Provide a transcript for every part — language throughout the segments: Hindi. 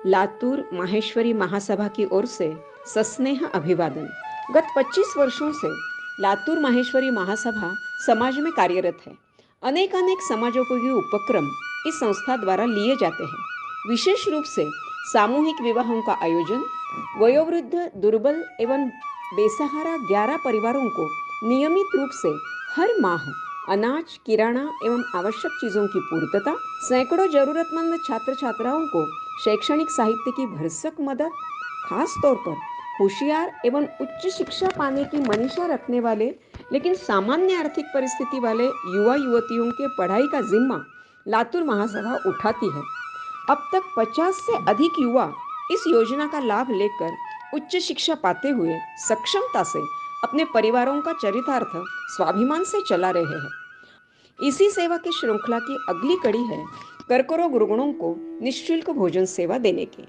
लातूर माहेश्वरी महासभा की ओर से सस्नेह अभिवादन। गत 25 वर्षों से लातूर माहेश्वरी महासभा समाज में कार्यरत है। अनेक समाजोपयोगी उपक्रम इस संस्था द्वारा लिए जाते हैं। विशेष रूप से सामूहिक विवाहों का आयोजन, वयोवृद्ध, दुर्बल एवं बेसहारा 11 परिवारों को नियमित रूप से हर माह अनाज, किराना एवं आवश्यक चीज़ों की पूर्तता, सैकड़ों जरूरतमंद छात्र छात्राओं को शैक्षणिक साहित्य की भरसक मदद, खास तौर पर होशियार एवं उच्च शिक्षा पाने की मनीषा रखने वाले लेकिन सामान्य आर्थिक परिस्थिति वाले युवा युवतियों के पढ़ाई का जिम्मा लातूर महासभा उठाती है। अब तक 50 से अधिक युवा इस योजना का लाभ लेकर उच्च शिक्षा पाते हुए सक्षमता से अपने परिवारों का चरितार्थ स्वाभिमान से चला रहे हैं। इसी सेवा की श्रृंखला की अगली कड़ी है कर्करोग रुग्णों को निःशुल्क भोजन सेवा देने की।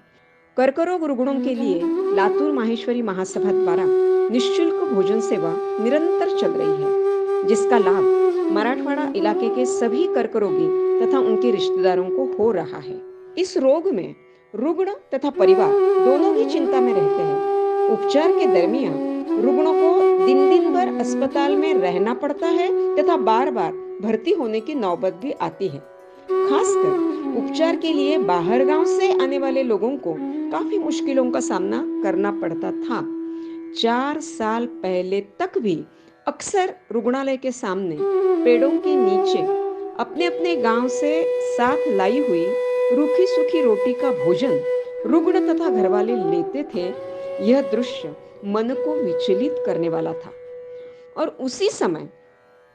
कर्करोग रुग्णों के लिए लातूर माहेश्वरी महासभा द्वारा निःशुल्क भोजन सेवा निरंतर चल रही है, जिसका लाभ मराठवाड़ा इलाके के सभी कर्करोगी तथा उनके रिश्तेदारों को हो रहा है। इस रोग में रुग्ण तथा परिवार दोनों ही चिंता में रहते हैं। उपचार के दरमियान रुग्णों को दिन दिन भर अस्पताल में रहना पड़ता है तथा बार बार भर्ती होने की नौबत भी आती है। खासकर उपचार के लिए बाहर गांव से आने वाले लोगों को काफी मुश्किलों का सामना करना पड़ता था। 4 साल पहले तक भी अक्सर रुग्णालय के सामने पेड़ों के नीचे अपने अपने गांव से साथ लाई हुई रूखी सूखी रोटी का भोजन रुग्ण तथा घरवाले लेते थे। यह दृश्य मन को विचलित करने वाला था और उसी समय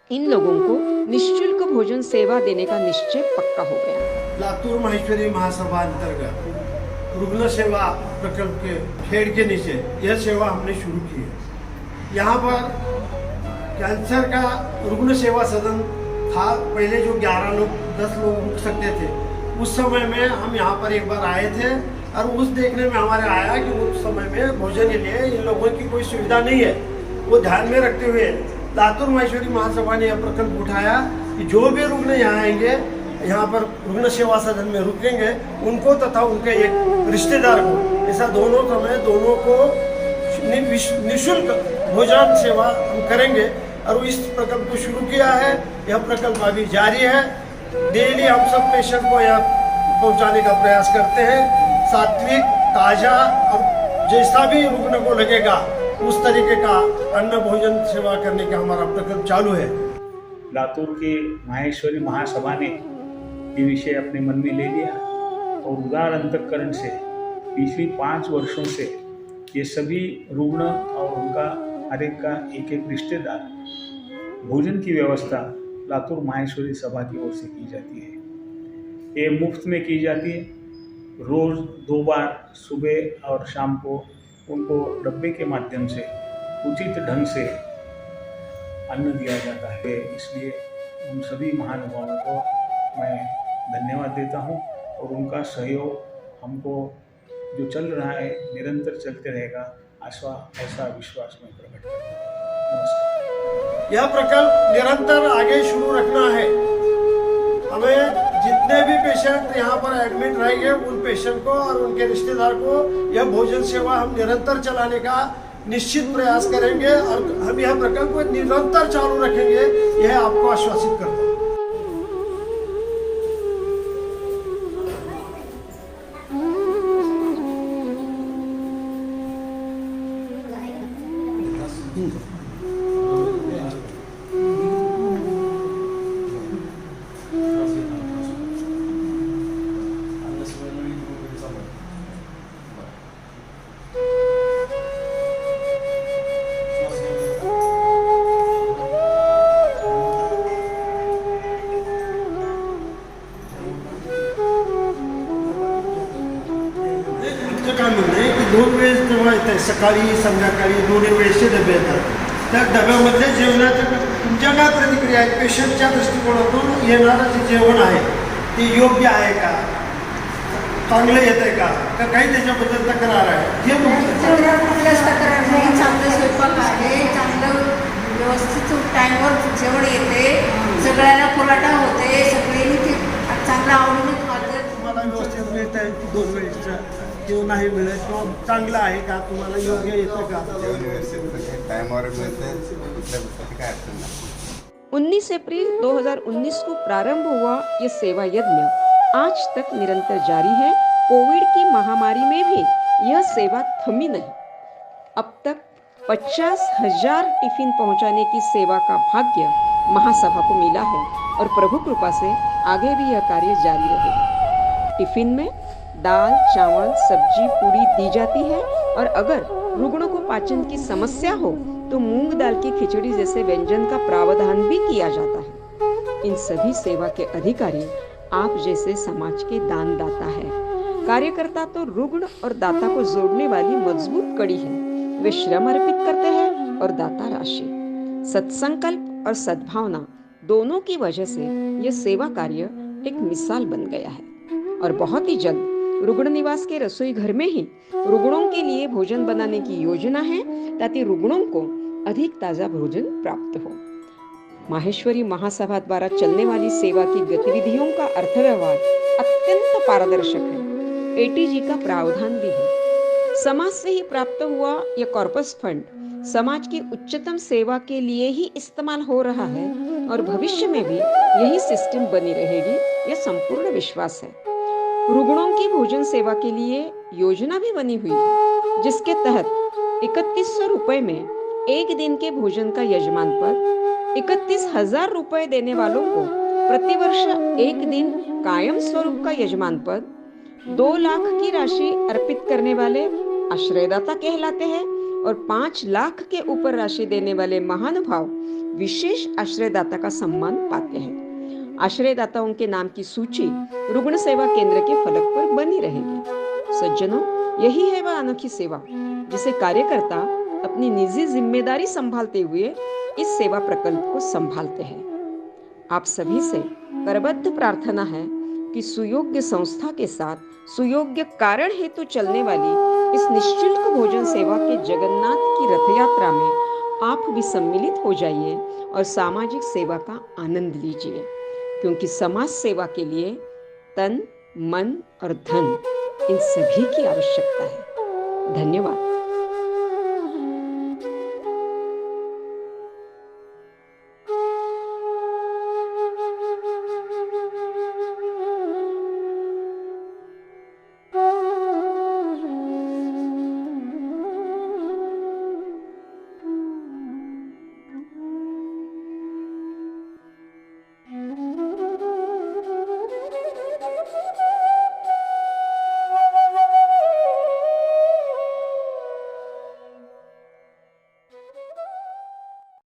इन लोगों को निःशुल्क भोजन सेवा देने का निश्चय पक्का हो गया। लातूर माहेश्वरी महासभा अंतर्गत रुग्ण सेवा प्रकल्प के खेड़ के नीचे यह सेवा हमने शुरू की है। यहाँ पर कैंसर का रुग्ण सेवा सदन था। पहले जो 11 लोग 10 लोग रुक सकते थे, उस समय में हम यहाँ पर एक बार आए थे और उस देखने में हमारे आया कि उस समय में भोजन के लिए इन लोगों की कोई सुविधा नहीं है। वो ध्यान में रखते हुए लातूर माहेश्वरी महासभा ने यह प्रकल्प उठाया कि जो भी रुग्ण यहाँ आएंगे, यहाँ पर रुग्ण सेवा सदन में रुकेंगे, उनको तथा उनके एक रिश्तेदार को, ऐसा दोनों को निःशुल्क भोजन सेवा हम करेंगे और इस प्रकल्प को शुरू किया है। यह प्रकल्प अभी जारी है। डेली हम सब पेशेंट को यहाँ पहुँचाने का प्रयास करते हैं। सात्विक, ताजा और जैसा भी रुग्ण को लगेगा उस तरीके का अन्न भोजन सेवा करने का हमारा प्रकल्प चालू है। लातूर की माहेश्वरी महासभा ने ये विषय अपने मन में ले लिया और उदार अंतःकरण से पिछली 5 वर्षों से ये सभी रुग्ण और उनका हर एक का एक एक रिश्तेदार भोजन की व्यवस्था लातूर माहेश्वरी सभा की ओर से की जाती है। ये मुफ्त में की जाती है। रोज़ 2 बार सुबह और शाम को उनको डब्बे के माध्यम से उचित ढंग से अन्न दिया जाता है। इसलिए उन सभी महानुभावों को मैं धन्यवाद देता हूं और उनका सहयोग हमको जो चल रहा है निरंतर चलते रहेगा, ऐसा विश्वास मैं प्रकट करता हूँ। नमस्कार। यह प्रकल्प निरंतर आगे शुरू रखना है। हमें जितने भी पेशेंट यहाँ पर एडमिट रहेंगे, उन पेशेंट को और उनके रिश्तेदार को यह भोजन सेवा हम निरंतर चलाने का निश्चित प्रयास करेंगे और हम यह प्रकल्प निरंतर चालू रखेंगे, यह आपको आश्वासित करता हूँ। काय म्हणणे की 2 वेळेस जेव्हा येते, सकाळी संध्याकाळी 2 वेळेसचे डबे येतात, त्या डब्यामध्ये जेवणाच्या तुमच्या काय प्रतिक्रिया आहे? पेशंटच्या दृष्टिकोनातून येणारं जे जेवण आहे ते योग्य आहे का, चांगलं येत आहे का, काही त्याच्याबद्दल तक्रार आहे? हे तक्रार नाही, चांगलं स्वयंपाक आहे, चांगलं व्यवस्थित टाईमवर जेवण येते, सगळ्यांना पुरवठा होते, सगळ्यांनी ते चांगलं आवडून खाते. मला व्यवस्थित मिळत आहे 2 वेळेसचं किंवा नाही मिळत किंवा चांगलं आहे का, तुम्हाला योग्य येतं का? जेवण व्यवस्थित टाइमवर मिळते, कुठल्या गोष्टी काय अडचण नाही. 19 अप्रैल 2019 को प्रारंभ हुआ ये सेवा यज्ञ आज तक निरंतर जारी है। कोविड की महामारी में भी यह सेवा थमी नहीं। अब तक 50,000 टिफिन पहुंचाने की सेवा का भाग्य महासभा को मिला है और प्रभु कृपा से आगे भी यह कार्य जारी रहेगा। टिफिन में दाल, चावल, सब्जी, पूरी दी जाती है और अगर रुग्णों को पाचन की समस्या हो तो मूंग दाल की खिचड़ी जैसे व्यंजन का प्रावधान भी किया जाता है। इन सभी सेवा के अधिकारी आप जैसे समाज के दानदाता है। कार्यकर्ता तो रुग्ण और दाता को जोड़ने वाली मजबूत कड़ी है। वे श्रम अर्पित करते हैं और दाता राशि। सत्संकल्प और सद्भावना दोनों की वजह से यह सेवा कार्य एक मिसाल बन गया है और बहुत ही जल्द रुग्ण निवास के रसोई घर में ही रुग्णों के लिए भोजन बनाने की योजना है ताकि रुग्णों को अधिक ताजा भोजन प्राप्त हो। माहेश्वरी महासभा द्वारा चलने वाली सेवा की गतिविधियों का अर्थव्यवहार अत्यंत पारदर्शक है। एटीजी का प्रावधान भी है। समाज से ही प्राप्त हुआ यह कॉर्पस फंड समाज की उच्चतम सेवा के लिए ही इस्तेमाल हो रहा है और भविष्य में भी यही सिस्टम बनी रहेगी, यह संपूर्ण विश्वास है। रुग्णों की भोजन सेवा के लिए योजना भी बनी हुई है जिसके तहत 3100 रुपए में एक दिन के भोजन का यजमान पद, 31,000 रुपए देने वालों को प्रतिवर्ष एक दिन कायम स्वरूप का यजमान पद, 2 लाख की राशि अर्पित करने वाले आश्रयदाता कहलाते हैं और 5 लाख के ऊपर राशि देने वाले महानुभाव विशेष आश्रयदाता का सम्मान पाते हैं। आश्रयदाताओं के नाम की सूची रुग्ण सेवा केंद्र के फलक पर बनी रहेगी। सज्जनों, यही है वह अनोखी सेवा जिसे कार्यकर्ता अपनी निजी जिम्मेदारी संभालते हुए इस सेवा प्रकल्प को संभालते हैं। आप सभी से करबद्ध प्रार्थना है कि सुयोग्य संस्था के साथ सुयोग्य कारण हेतु चलने वाली इस निःशुल्क भोजन सेवा के जगन्नाथ की रथ यात्रा में आप भी सम्मिलित हो जाइए और सामाजिक सेवा का आनंद लीजिए, क्योंकि समाज सेवा के लिए तन, मन और धन इन सभी की आवश्यकता है। धन्यवाद।